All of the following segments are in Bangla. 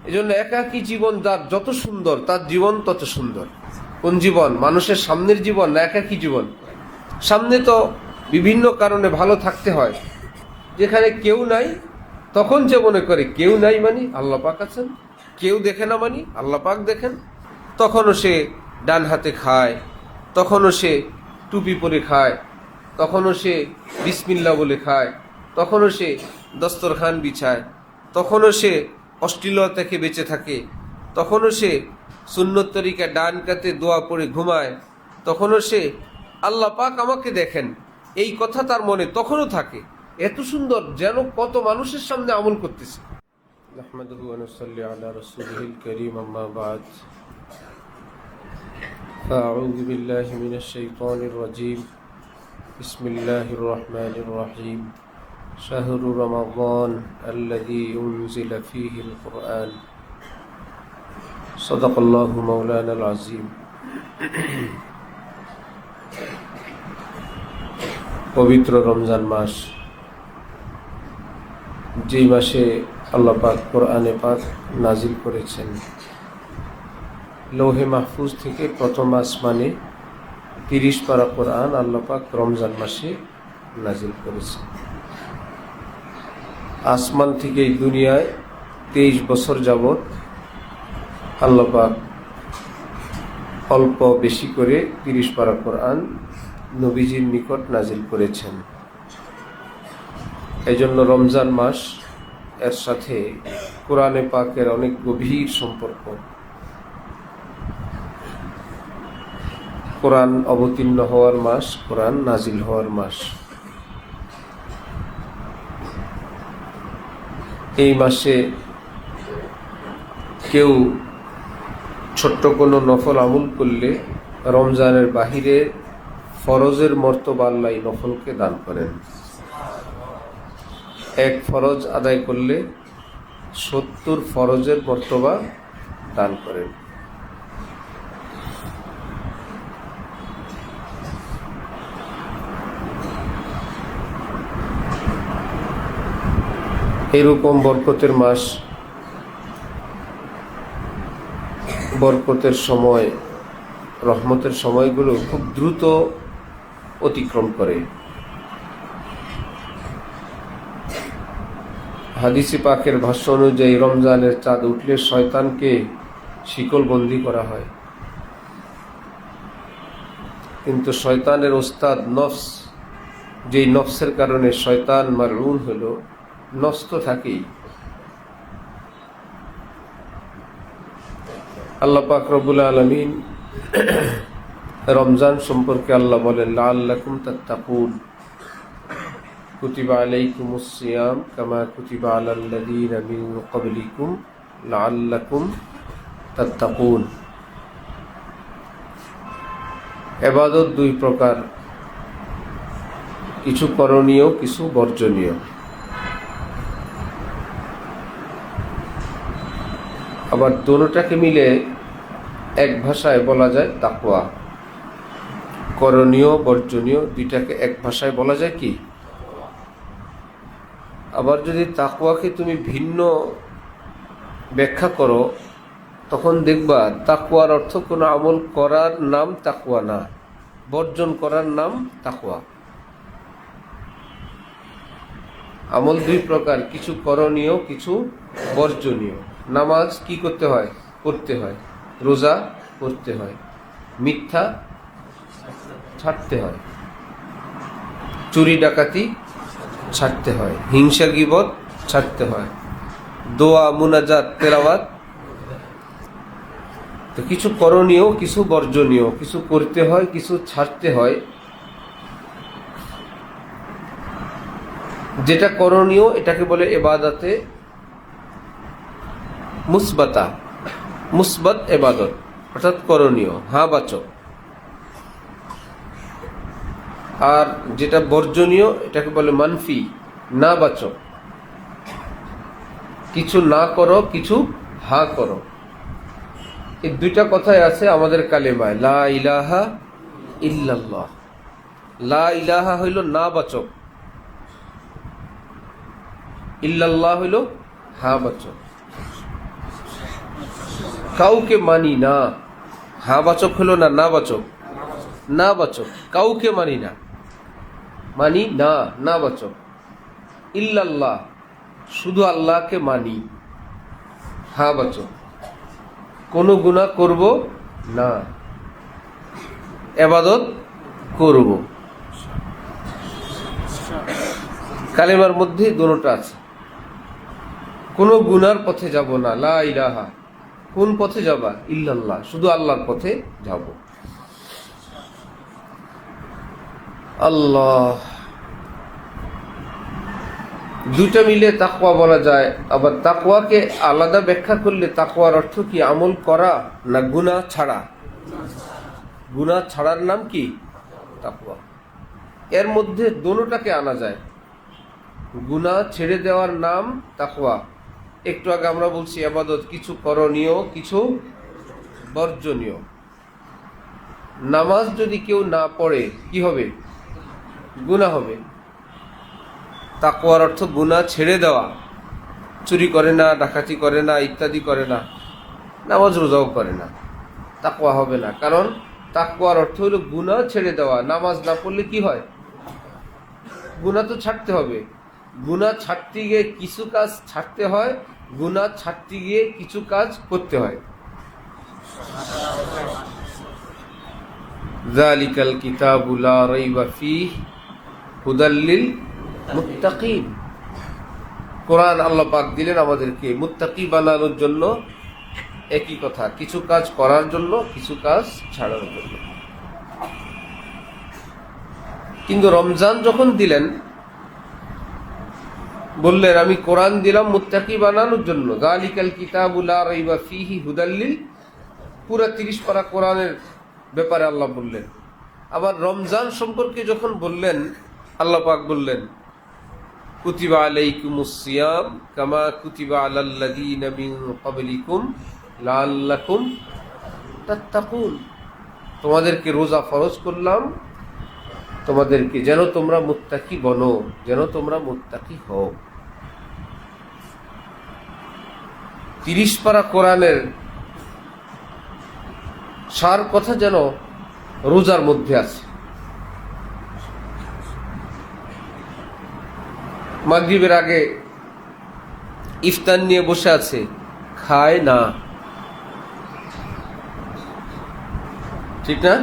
এজন্য একাকী জীবন যার যত সুন্দর, তার জীবন তত সুন্দর। কোন জীবন? মানুষের সামনের জীবন না একাকী জীবন? সামনে তো বিভিন্ন কারণে ভালো থাকতে হয়। যেখানে কেউ নাই, তখন যে মনে করে কেউ নাই মানে আল্লাহ পাক আছেন, কেউ দেখে না মানে আল্লাহ পাক দেখেন, তখনও সে ডান হাতে খায়, তখনও সে টুপি পরে খায়, তখনও সে বিসমিল্লাহ বলে খায়, তখনও সে দস্তরখান বিছায়, তখনও সে অশ্লীলতা থেকে বেঁচে থাকে, তখনও সে সুন্নত তরিকা ডান কাতে দোয়া পড়ে ঘুমায়, তখনও সে আল্লাহ পাক আমাকে দেখেন এই কথা তার মনে তখনও থাকে। এত সুন্দর যেন কত মানুষের সামনে আমল করতেছে। নাহমাদুহু ওয়া নুসাল্লি আলা রাসূলিহিল কারীম, আম্মা বা'দ। আউযু বিল্লাহি মিনাশ শাইতানির রাজীম। বিসমিল্লাহির রহমানির রহিম। শাহরু রমাদান আল্লাযী উনজিলা ফীহিল কুরআন। সাদাকাল্লাহু মাওলানাল আযীম। পবিত্র রমজান মাস, যেই মাসে আল্লাহ পাক কোরআনে পাক নাজিল করেছেন। লৌহে মাহফুজ থেকে প্রথম আসমানে 30 পারা কোরআন আল্লাহ পাক রমজান মাসে নাজিল করেছেন। আসমান থেকে এই দুনিয়ায় 23 বছর যাবৎ আল্লাহ পাক অল্প বেশি করে 30 পারা কোরআন নবীজির নিকট নাজিল করেছেন। এই জন্য রমজান মাস এর সাথে কোরআনে পাকের অনেক গভীর সম্পর্ক। কোরআন অবতীর্ণ হওয়ার মাস, কোরআন নাজিল হওয়ার মাস। এই মাসে কেউ ছোট্ট কোনো নফল আমল করলে রমজানের বাহিরে ফরজের মর্তবা আল্লাহ নফলকে দান করেন। এক ফরজ আদায় করলে 70 ফরজের মর্তবা দান করেন। এরকম বরকতের মাস, বরকতের সময়, রহমতের সময়গুলো খুব দ্রুত অতিক্রম করে। হাদিসে পাকের ভাষ্য অনুযায়ী রমজানের চাঁদ উঠলে শয়তানকে শিকলবন্দি করা হয়, কিন্তু শয়তানের ওস্তাদ নফস, যেই নফসের কারণে শয়তান মারউন হলো, নফস তো থাকেই। আল্লাহ পাক রব্বুল আলামিন রমজান সম্পর্কে আল্লাহ বলেন, লাআল্লাকুম তাত্তাকুন, কুতিবা আলাইকুমুস সিয়াম কামা কুতিবা আলাল্লাযীনা মিন ক্বাবলিকুম লাআল্লাকুম তাত্তাকুন। ইবাদত দুই প্রকার, কিছু করণীয়, কিছু বর্জনীয়। আবার দুটোটাকে মিলে এক ভাষায় বলা যায় তাকওয়া। করণীয় বর্জনীয় দুইটাকে এক ভাষায় বলা যায় কি? আবার যদি তাকওয়াকে তুমি ভিন্ন ব্যাখ্যা করো, তখন দেখবা তাকওয়ার অর্থ কোনো আমল করার নাম তাকওয়া না, বর্জন করার নাম তাকওয়া। আমল দুই প্রকার, কিছু করণীয়, কিছু বর্জনীয়। নামাজ কি করতে হয়? পড়তে হয়। রোজা করতে হয়। মিথ্যা ছাড়তে হয়। চুরি ডাকাতি ছাড়তে হয়। হিংসা গীবত ছাড়তে হয়। দোয়া মুনাজাত তেলাওয়াত। তো কিছু করণীয়, কিছু বর্জনীয়, কিছু করতে হয়, কিছু ছাড়তে হয়। যেটা করণীয় এটাকে বলে ইবাদতে মুসবাতা, মুসবাত ইবাদত, অর্থাৎ করণীয়, হ্যাঁ বাচক। আর যেটা বর্জনীয় এটাকে বলে মানফি, না বাচক। কিছু না করো, কিছু হ্যাঁ করো। এই দুইটা কথাই আছে আমাদের কালেমায়, লা ইলাহা ইল্লাল্লাহ। লা ইলাহা হইল না বাচক, ইল্লাল্লাহ হইল হ্যাঁ বাচক। কাউকে মানি না। হা বাচক হলো না না বাচক? না বাচক। কাউকে মানি না, মানি না, না বাচক। ইল্লাল্লাহ, শুধু আল্লাহকে মানি, হা বাচক। কোনো গুনাহ করব না, ইবাদত করব। কালেমার মধ্যে দুটোটা আছে। কোনো গুনার পথে যাব না, লা ইলাহা। কোন পথে যাবা? ইল্লাল্লাহ, শুধু আল্লাহর পথে যাব। আল্লাহ, দুটা মিলে তাকওয়া বলা যায়। আবার তাকওয়াকে আলাদা ব্যাখ্যা করলে তাকওয়ার অর্থ কি? আমল করা না গুনাহ ছাড়া? গুনাহ ছাড়ার নাম কি? তাকওয়া। এর মধ্যে দোনোটাকে আনা যায়। গুনাহ ছেড়ে দেওয়ার নাম তাকওয়া। একটু আগে আমরা বলছি ইবাদত কিছু করণীয়, কিছু বর্জনীয়। নামাজ যদি কেউ না পড়ে কি হবে? গুনাহ হবে। তাকওয়ার অর্থ গুনাহ ছেড়ে দেওয়া। চুরি করে না, ডাকাতি করে না, ইত্যাদি করে না, নামাজ রোজাও করে না, তাকওয়া হবে না। কারণ তাকওয়ার অর্থ হলো গুনাহ ছেড়ে দেওয়া। নামাজ না পড়লে কি হয়? গুনাহ তো ছাড়তে হবে। গুনাহ ছাড়তে গিয়ে কিছু কাজ ছাড়তে হয়, গুনাহ ছাড়তে গিয়ে কিছু কাজ করতে হয়। যালিকাল কিতাবু লা রাইবা ফীহি হুদাল লিল মুত্তাকিন। কোরআন আল্লাহ পাক দিলেন আমাদেরকে মুত্তাকি বানানোর জন্য। একই কথা, কিছু কাজ করার জন্য, কিছু কাজ ছাড়ার জন্য। কিন্তু রমজান যখন দিলেন, বললেন আমি কোরআন দিলাম মুত্তাকি বানানোর জন্য। যালিকাল কিতাবু লা রাইবা ফীহি হুদাল লিল, পুরা 30 পারা কোরআনের ব্যাপারে আল্লাহ বললেন। আবার রমজান সম্পর্কে যখন বললেন, আল্লাহ পাক বললেন কুতিবা আলাইকুমুস সিয়াম কামা কুতিবা আলাল্লাযীনা মিন ক্বাবলিকুম লাআল্লাকুম তাত্তাকুন। তোমাদেরকে রোজা ফরজ করলাম তোমাদেরকে, যেন তোমরা মুত্তাকি বনো, যেন তোমরা মুত্তাকি হও। 30 পারা কোরআনের সার কথা যেন রোজার মধ্যে আছে। মাগরিবের আগে ইফতার নিয়ে বসে আছে, খায় না, ঠিক না?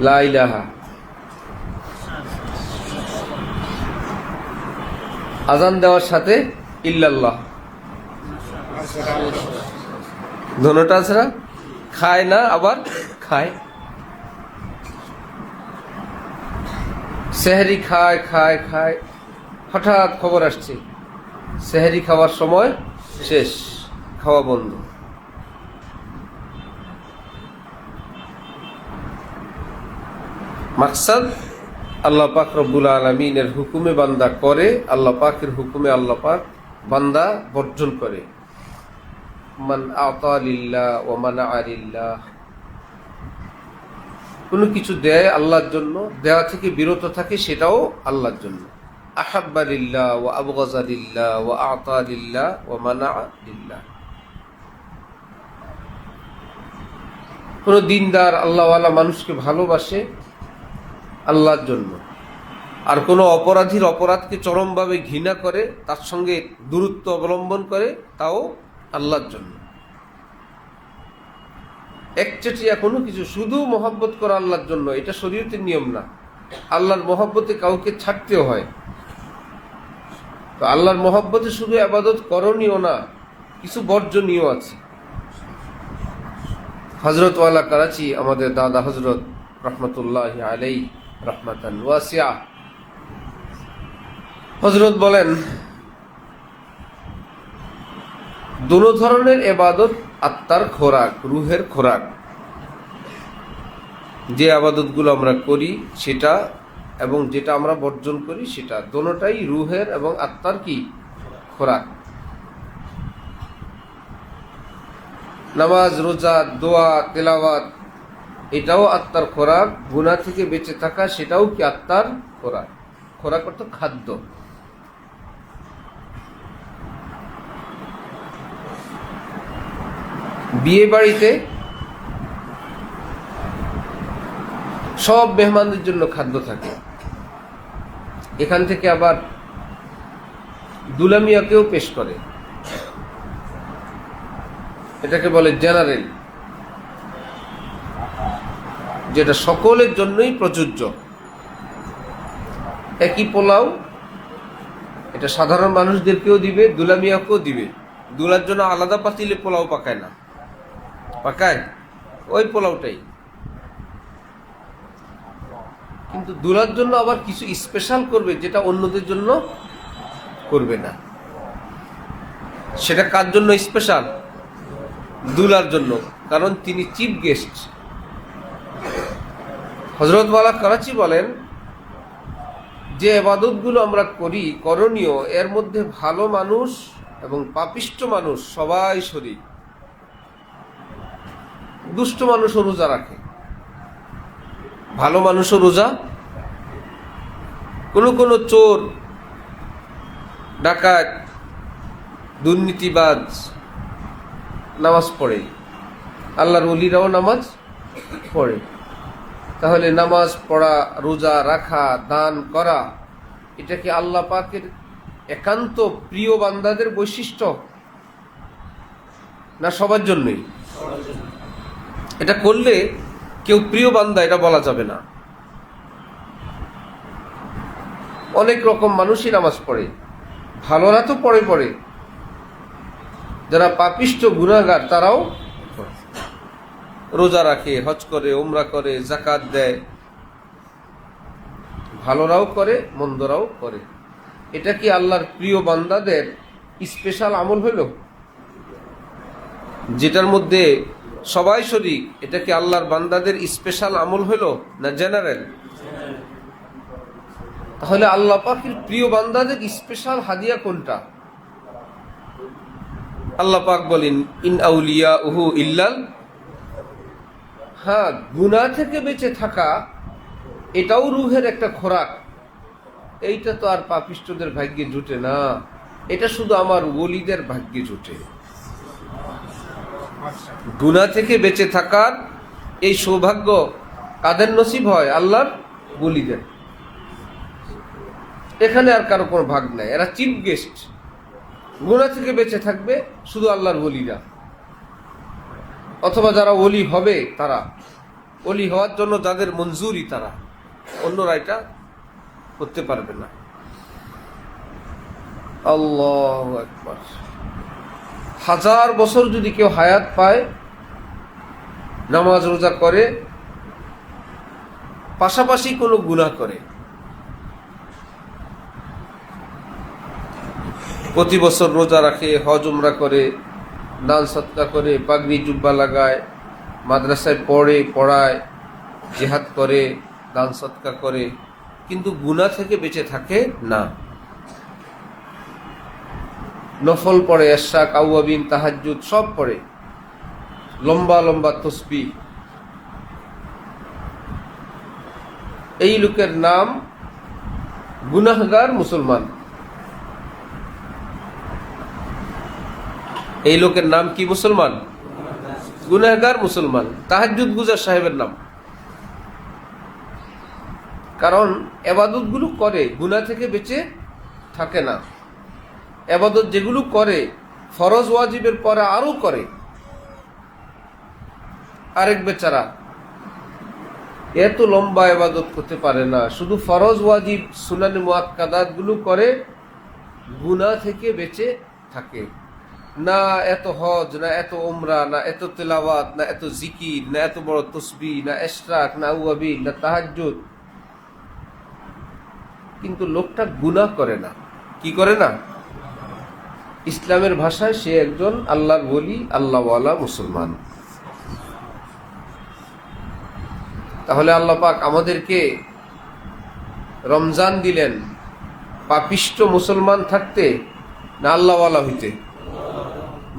লা ইলাহা। আজান দেওয়ার সাথে ইল্লাল্লাহ, দোনোটা ছাড়া খায় না, আবার খায়। সেহরি খায় খায় খায়, হঠাৎ খবর আসছে সেহরি খাওয়ার সময় শেষ, খাওয়া বন্ধ। মাকসাদ আল্লাহ পাক রব্বুল আলামিনের হুকুমে বান্দা করে, আল্লাহ পাকের হুকুমে আল্লাহ পাক বান্দা বর্জন করে। মান আতা লিল্লাহ ওয়া মানা লিল্লাহ, কোনো কিছু দেয় আল্লাহর জন্য, দেওয়া থেকে বিরত থাকে সেটাও আল্লাহর জন্য। আহাব্বা লিল্লাহ ওয়া আবগাযা লিল্লাহ ওয়া আতা লিল্লাহ ওয়া মানা লিল্লাহ। কোন দিনদার আল্লাহওয়ালা মানুষকে ভালোবাসে আল্লাহর জন্য, আর কোনো অপরাধীর অপরাধকে চরমভাবে ঘৃণা করে, তার সঙ্গে দূরত্ব অবলম্বন করে, তাও আল্লাহর জন্য। একচেটিয়া কোনো কিছু শুধু মহব্বত করা আল্লাহর জন্য, এটা শরীয়তের নিয়ম না। আল্লাহর মহব্বতে কাউকে ছাড়তেও হয়। তো আল্লাহর মহব্বতে শুধু ইবাদত করণীয় না, কিছু বর্জনীয় আছে। হযরত ওয়ালা করাচি, আমাদের দাদা হযরত রহমতুল্লাহ আলাইহি রহমাতান ওয়াসিয়া, হযরত বলেন দুনো ধরনের ইবাদত আত্মার খোরাক, রুহের খোরাক। যে আবাদতগুলো আমরা করি সেটা এবং যেটা আমরা বর্জন করি সেটা, দোনোটাই রুহের এবং আত্মার কি খোরাক। নামাজ, রোজা, দোয়া, তেলাওয়াত, এটাও আত্মার খোরাক। গুনাহ থেকে বেঁচে থাকা, সেটাও কি আত্মার খোরাক। খোরাক অর্থ খাদ্য। বিয়ে বাড়িতে সব মেহমানদের জন্য খাদ্য থাকে, এখান থেকে আবার দুলামিয়াকেও পেশ করে, এটাকে বলে জেনারেল, যেটা সকলের জন্যই প্রযোজ্য। একই পোলাও এটা সাধারণ মানুষদেরকেও দিবে, দুলামিয়াকেও দিবে। দুলার জন্য আলাদা পাতিলে পোলাও পাকায় না, পাকায় ওই পোলাওটাই, কিন্তু দুলার জন্য আবার কিছু স্পেশাল করবে যেটা অন্যদের জন্য করবে না। সেটা কার জন্য স্পেশাল? দুলার জন্য, কারণ তিনি চিফ গেস্ট। হযরত ওয়ালা করাচি বলেন যে ইবাদতগুলো আমরা করি করণীয়, এর মধ্যে ভালো মানুষ এবং পাপিষ্ঠ মানুষ সবাই শরীক। দুষ্ট মানুষও রোজা রাখে, ভালো মানুষও রোজা, কোনো চোর ডাকাত দুর্নীতিবাজ নামাজ পড়ে, আল্লাহর ওলিরাও নামাজ পড়ে। তাহলে নামাজ পড়া, রোজা রাখা, দান করা, এটা কি আল্লাহ পাকের একান্ত প্রিয় বান্দাদের বৈশিষ্ট্য না সবার জন্যই? এটা করলে কেউ প্রিয় বান্দা এটা বলা যাবে না। অনেক রকম মানুষই নামাজ পড়ে, ভালোরা তো পড়ে, যারা পাপিষ্ঠ গুনাহগার তারাও রোজা রাখে, হজ করে, উমরা করে, যাকাত দেয়, ভালোরাও করে, মন্দরাও করে। এটা কি আল্লাহর প্রিয় বান্দাদের স্পেশাল আমল হইল? যেটার মধ্যে সবাই শরীক, এটা কি আল্লাহর বান্দাদের স্পেশাল আমল হইল না জেনারেল? তাহলে আল্লাহ পাকের প্রিয় বান্দাদের স্পেশাল হাদিয়া কোনটা? আল্লাহ পাক বলেন ইন আউলিয়াউহু ইল্লাল, হ্যাঁ, গুনাহ থেকে বেঁচে থাকা এটাও রূহের একটা খোরাক। এইটা তো আর পাপিষ্ঠদের ভাগ্যে জুটে না, এটা শুধু আমার ওলিদের ভাগ্যে জুটে। গুনাহ থেকে বেঁচে থাকার এই সৌভাগ্য কাদের নসিব হয়? আল্লাহর ওলিদের। এখানে আর কারো কোনো ভাগ নাই, এরা চিফ গেস্ট। গুনাহ থেকে বেঁচে থাকবে শুধু আল্লাহর ওলিরা, অথবা যারা ওলি হবে তারা, ওলি হওয়ার জন্য যাদের মঞ্জুরি তারা, অন্যরা এটা করতে পারবে না। আল্লাহু আকবার। 1000 বছর যদি কেউ হায়াত পায়, নামাজ রোজা করে, পাশাপাশি কোনো গুনাহ করে, প্রতি বছর রোজা রাখে, হজ উমরা করে, দান সদকা করে, পাগড়ি জুব্বা লাগায়, মাদ্রাসায় পড়ায়, জিহাদ করে, দান সদকা করে, কিন্তু গুনাহ থেকে বেঁচে থাকে না। নফল পড়ে, ইশরাক, আউয়াবিন, তাহাজ্জুদ সব পড়ে, লম্বা লম্বা তসবিহ। এই লোকের নাম গুনাহগার মুসলমান। এই লোকের নাম কি মুসলমান? গুনাহগার মুসলমান। তাহাজ্জুদ গুজার সাহেবের নাম। কারণ ইবাদতগুলো করে, গুনাহ থেকে বেঁচে থাকে না। ইবাদত যেগুলো করে ফরজ ওয়াজিবের পরে আরো করে। আরেক বেচারা এত লম্বা ইবাদত করতে পারে না, শুধু ফরজ ওয়াজিব সুনান মুআক্কাদাত গুলো করে, গুনাহ থেকে বেঁচে থাকে না। এত হজ না, এত উমরা না, এত তেলাওয়াত না, এত জিকির না, এত বড় তসবিহ না, ইশরাক না, আউয়াবিন না, তাহাজ্জুদ, কিন্তু লোকটা গুনাহ করে না। কি করে না? ইসলামের ভাষায় সে একজন আল্লাহর ওলি, আল্লাহওয়ালা মুসলমান। তাহলে আল্লাহ পাক আমাদেরকে রমজান দিলেন পাপিষ্ঠ মুসলমান থাকতে না আল্লাহওয়ালা হইতে?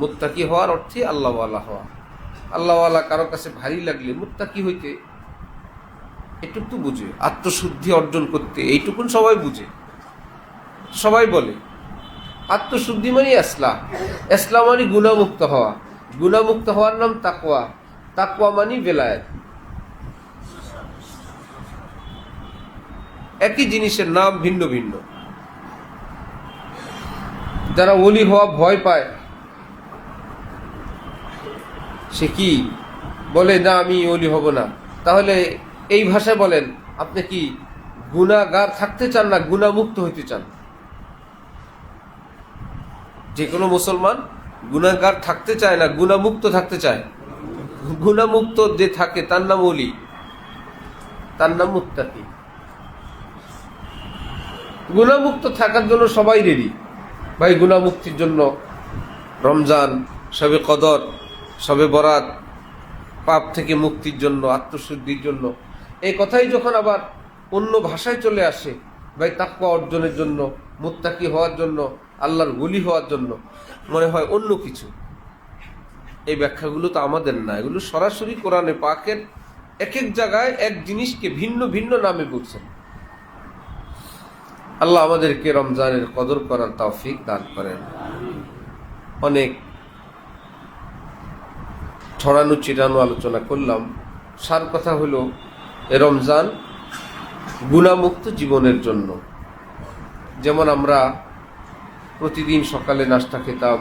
মুত্তাকি হওয়ার অর্থে আল্লাহওয়ালা হওয়া। আল্লাহওয়ালা কারো কাছে ভারী লাগলে মুত্তাকি হইতে এটুকু তো বুঝে, আত্মশুদ্ধি অর্জন করতে এইটুকুন সবাই বুঝে, সবাই বলে। আত্মশুদ্ধি মানে ইসলাম, ইসলাম মানে গুনাহমুক্ত হওয়া। গুনাহমুক্ত হওয়ার নাম তাকওয়া। তাকওয়া মানে বেলায়েত। একই জিনিসের নাম ভিন্ন ভিন্ন। যারা ওলি হওয়া ভয় পায় সে কি বলে, না আমি ওলি হব না, তাহলে এই ভাষায় বলেন আপনি কি গুনাহগার থাকতে চান না গুনাহমুক্ত হইতে চান? যে কোনো মুসলমান গুনাহগার থাকতে চায় না গুনাহমুক্ত থাকতে চায়। গুনাহমুক্ত যে থাকে তার নাম ওলি, তার নাম মুত্তাকি। গুনাহমুক্ত থাকার জন্য সবাই রেডি ভাই। গুনাহমুক্তির জন্য রমজান, শবে কদর, শবে বরাত, পাপ থেকে মুক্তির জন্য, আত্মশুদ্ধির জন্য। এই কথাই যখন আবার অন্য ভাষায় চলে আসে ভাই তাকওয়া অর্জনের জন্য, মুত্তাকি হওয়ার জন্য, আল্লাহর ওলি হওয়ার জন্য, মনে হয় অন্য কিছু। এই ব্যাখ্যাগুলো তো আমাদের না, এগুলো সরাসরি কোরআনে পাকের এক এক জায়গায় এক জিনিসকে ভিন্ন ভিন্ন নামে বলছেন। আল্লাহ আমাদেরকে রমজানের কদর করার তৌফিক দান করেন। অনেক ছড়ানো চিটানো আলোচনা করলাম। সার কথা হলো এ রমজান গুনাহমুক্ত জীবনের জন্য। যেমন আমরা প্রতিদিন সকালে নাস্তা খেতাম,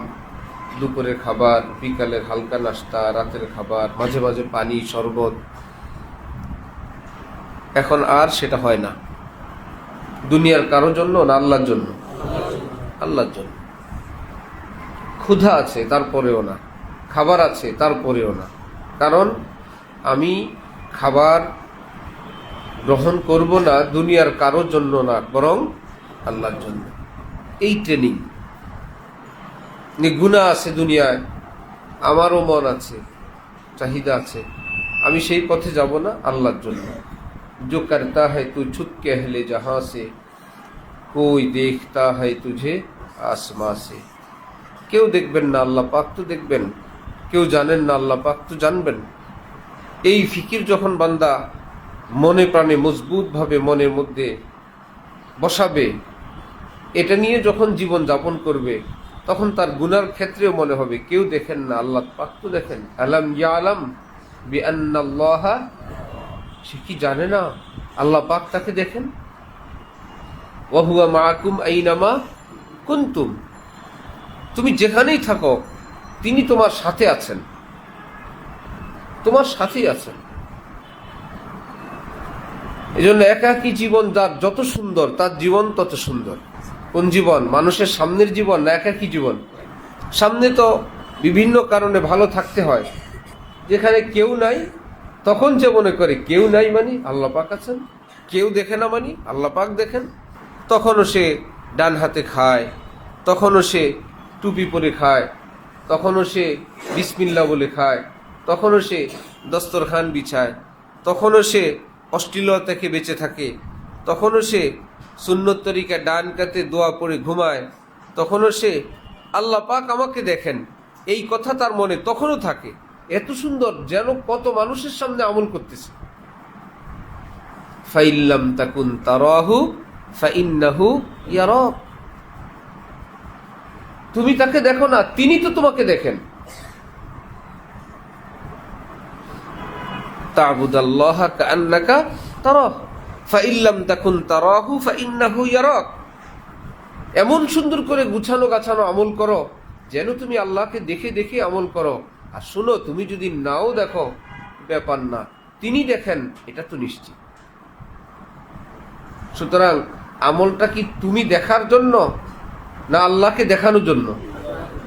দুপুরের খাবার, বিকালের হালকা নাস্তা, রাতের খাবার, মাঝে মাঝে পানি, শরবত। এখন আর সেটা হয় না। দুনিয়ার কারোর জন্য না আল্লাহর জন্য? আল্লাহর জন্য। ক্ষুধা আছে তারপরেও না, খাবার আছে তারপরেও না। কারণ আমি খাবার গ্রহণ করব না দুনিয়ার কারোর জন্য না, বরং আল্লাহর জন্য। এই ট্রেনিং। গুনাহ আছে দুনিয়ায়, আমারও মন আছে, চাহিদা আছে, আমি সেই পথে যাব না আল্লাহর জন্য। जो करता है तू छुप के अहले जहां से, कोई देखता है तुझे आसमां से। কেউ দেখবেন না, আল্লাহ পাক তো দেখবেন। কেউ জানেন না, আল্লাহ পাক তো জানবেন। এই ফিকির যখন বান্দা মনে প্রাণে মজবুতভাবে মনের মধ্যে বসাবে, এটা নিয়ে যখন জীবন যাপন করবে, তখন তার গুনার ক্ষেত্রেও মনে হবে কেউ দেখেন না, আল্লাহ পাক তো দেখেন। আলাম ইয়ালাম বিআন্নাল্লাহা, সে কি জানে না আল্লাহ পাক তাকে দেখেন। ওয়া হুয়া মাআকুম আইনামা কুনতুম, তুমি যেখানেই থাকো তিনি তোমার সাথে আছেন, তোমার সাথেই আছেন। এজন্য একাকী জীবন যার যত সুন্দর তার জীবন তত সুন্দর। কোন জীবন? মানুষের সামনের জীবন না একাকী জীবন? সামনে তো বিভিন্ন কারণে ভালো থাকতে হয়। যেখানে কেউ নাই তখন যে মনে করে কেউ নাই মানে আল্লাহ পাক আছেন, কেউ দেখে না মানে আল্লাহ পাক দেখেন। তখনও সে ডান হাতে খায়, তখনও সে টুপি পরে খায়, তখনও সে বিসমিল্লাহ বলে খায়, তখনও সে দস্তরখান বিছায়, তখনও সে অশ্লীলতা থেকে বেঁচে থাকে, তখনও সে সুন্নত তরিকা ডান কাতে দোয়া পড়ে ঘুমায়, তখনও সে আল্লাহ পাক আমাকে দেখেন এই কথা তার মনে তখনও থাকে। এত সুন্দর, যেন কত মানুষের সামনে আমল করতেছে। ফাইল্লাম তাকুন তারাহু ফাইন্নাহু ইয়ারাক, তুমি তাকে দেখো না, তিনি তো তোমাকে দেখেন। তা'বুদাল্লাহা কাআন্নাকা তারাহু ফাইল্লাম তাকুন তারাহু ফাইন্নাহু ইয়ারাক। এমন সুন্দর করে গুছানো গাছানো আমল করো যেন তুমি আল্লাহকে দেখে দেখে আমল করো। আর শুনো, তুমি যদি নাও দেখো ব্যাপার না, তিনি দেখেন এটা তো নিশ্চিত। সুতরাং আমলটা কি তুমি দেখার জন্য না আল্লাহকে দেখানোর জন্য?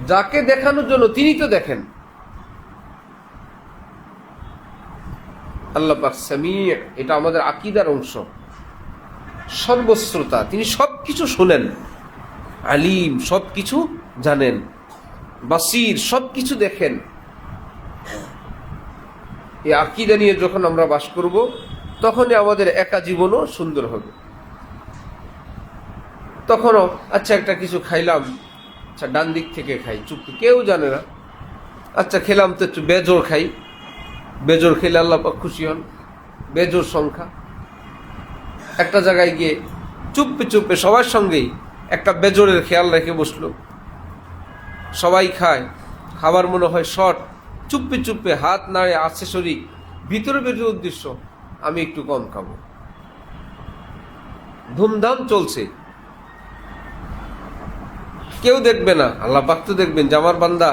যাকে দেখানোর জন্য তিনি তো দেখেন। আল্লাহ পাক সামি', এটা আমাদের আকীদার অংশ। সর্বশ্রোতা, তিনি সবকিছু শুনেন। আলিম, সবকিছু জানেন। বাসির, সবকিছু দেখেন। এই আকীদা নিয়ে যখন আমরা বাস করব, তখনই আমাদের একা জীবনও সুন্দর হবে। তখনও আচ্ছা একটা কিছু খাইলাম, আচ্ছা ডান দিক থেকে খাই, চুপ, কেউ জানে না। আচ্ছা খেলাম তো একটু বেজোর খাই, বেজোর খেলে আল্লাহ পাক খুশি হন। বেজোর সংখ্যা। একটা জায়গায় গিয়ে চুপে চুপে সবার সঙ্গেই একটা বেজোরের খেয়াল রেখে বসলো। সবাই খায়, খাবার মনে হয় শর্ট, চুপে চুপে হাত নাড়ে আছে শরীর, ভিতরে ভিতরে উদ্দেশ্য আমি একটু কম খাবো। ধুমধাম চলছে, কেউ দেখবে না, আল্লাহ পাক তো দেখবেন যে আমার বান্দা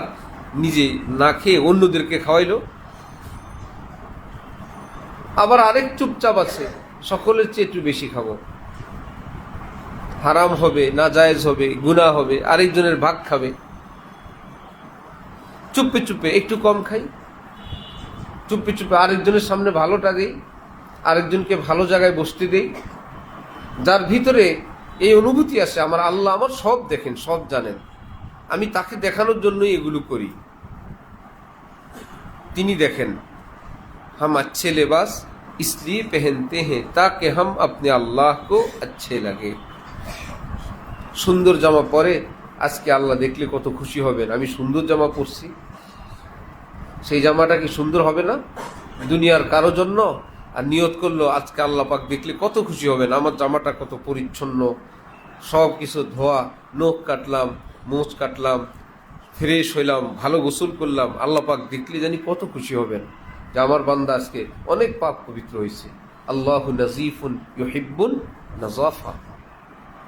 নিজে না খেয়ে অন্যদেরকে খাওয়াইলো। আবার আরেক চুপচাপ আছে, সকলের চেয়ে একটু বেশি খাবো, হারাম হবে, নাজায়েজ হবে, গুনাহ হবে, আরেকজনের ভাগ খাবে। চুপে চুপে একটু কম খাই, চুপে চুপে আরেকজনের সামনে ভালোটা দেই, আরেকজনকে ভালো জায়গায় বসতে দেই। যার ভিতরে এই অনুভূতি আসে আমার আল্লাহ আমার সব দেখেন, সব জানেন, আমি তাকে দেখানোর জন্যই এগুলো করি। তিনি দেখেন, हम अच्छे लिबास इसलिए पहनते हैं ताकि हम अपने अल्लाह को अच्छे लगे। সুন্দর জামা পরে আজকে আল্লাহ দেখলে কত খুশি হবেন, আমি সুন্দর জামা পরছি। সেই জামাটা কি সুন্দর হবে না দুনিয়ার কারো জন্য? আর নিয়ত করলো আজকে আল্লাহ পাক দেখলে কত খুশি হবেন, আমার জামাটা কত পরিচ্ছন্ন, সব কিছু ধোয়া, নখ কাটলাম, মোচ কাটলাম, ফ্রেশ হইলাম, ভালো গোসল করলাম, আল্লাহ পাক দেখলে জানি কত খুশি হবেন যে আমার বান্দা আজকে অনেক পাক পবিত্র হয়েছে। আল্লাহু নাজিফুন ইউহিব্বুন নাজাফা,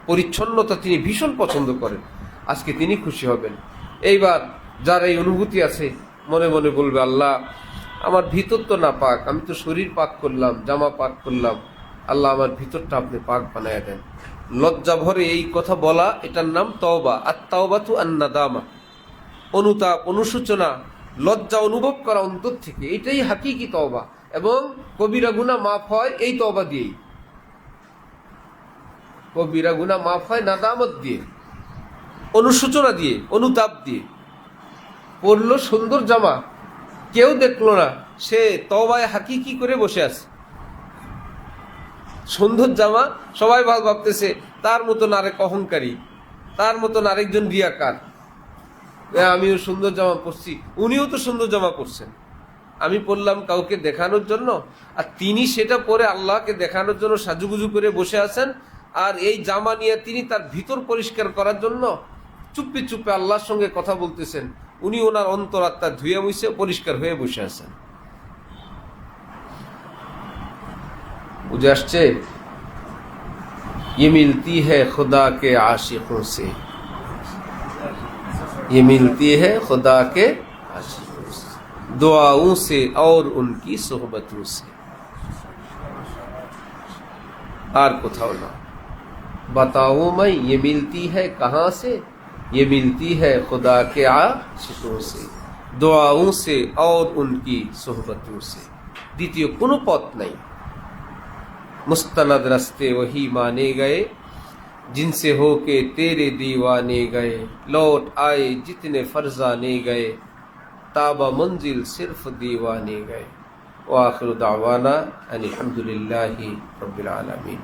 পরিচ্ছন্নতা তিনি ভীষণ পছন্দ করেন, আজকে তিনি খুশি হবেন। এইবার যার এই অনুভূতি আছে মনে মনে বলবে আল্লাহ আমার ভিতর তো না পাক, আমি তো শরীর পাক করলাম, জামা পাক করলাম, আল্লাহ আমার ভিতরটা আপনি পাক বানায় দেন। লজ্জা ভরে এই কথা বলা, এটার নাম তওবা। আর তাওবাতু আন-নাদামা, অনুতাপ, অনুশোচনা, লজ্জা অনুভব করা অন্তর থেকে, এটাই হাকিকি তওবা। এবং কবিরা গুনাহ মাফ হয় এই তওবা দিয়েই, কবিরা গুনাহ মাফ হয় নাদামত দিয়ে, অনুশোচনা দিয়ে, অনুতাপ দিয়ে। পরলো সুন্দর জামা, কেউ দেখলো না, সে তওবায় হাকিকি করে বসে আছে। সুন্দর জামা, সবাই ভাবতেছে তার মতন আরেক অহংকারী, তার মতন আরেকজন রিয়াকার, আমিও সুন্দর জামা পরছি, উনিও তো সুন্দর জামা পরছেন, আমি পরলাম কাউকে দেখানোর জন্য, আর তিনি সেটা পরে আল্লাহকে দেখানোর জন্য সাজুগুজু করে বসে আছেন। আর এই জামা নিয়ে তিনি তার ভিতর পরিষ্কার করার জন্য চুপে চুপে আল্লাহর সঙ্গে কথা বলতেছেন, উনি ওনার অন্তরাত্মা ধুয়ে মুছে পরিষ্কার হয়ে বসে আছেন। বুঝে আসছে? ये मिलती है खुदा के आशिकों से, ये मिलती है खुदा के आशिकों से, दुआओं से और उनकी सोहबतों से। और कोথাও না। बताओ मैं ये मिलती है कहाँ से, ये मिलती है खुदा के आशिकों से, दुआओं से और उनकी सोहबतों से। দ্বিতীয় কোনো পথ নাই। मुस्तनद रस्ते वही माने गए जिनसे होके तेरे दीवाने गए, लौट आए जितने फरजाने गए, ताबा मंजिल सिर्फ दीवाने गए। व आखिर दावाना अनिल हम्दुलिल्लाहि रब्बिल आलमीन।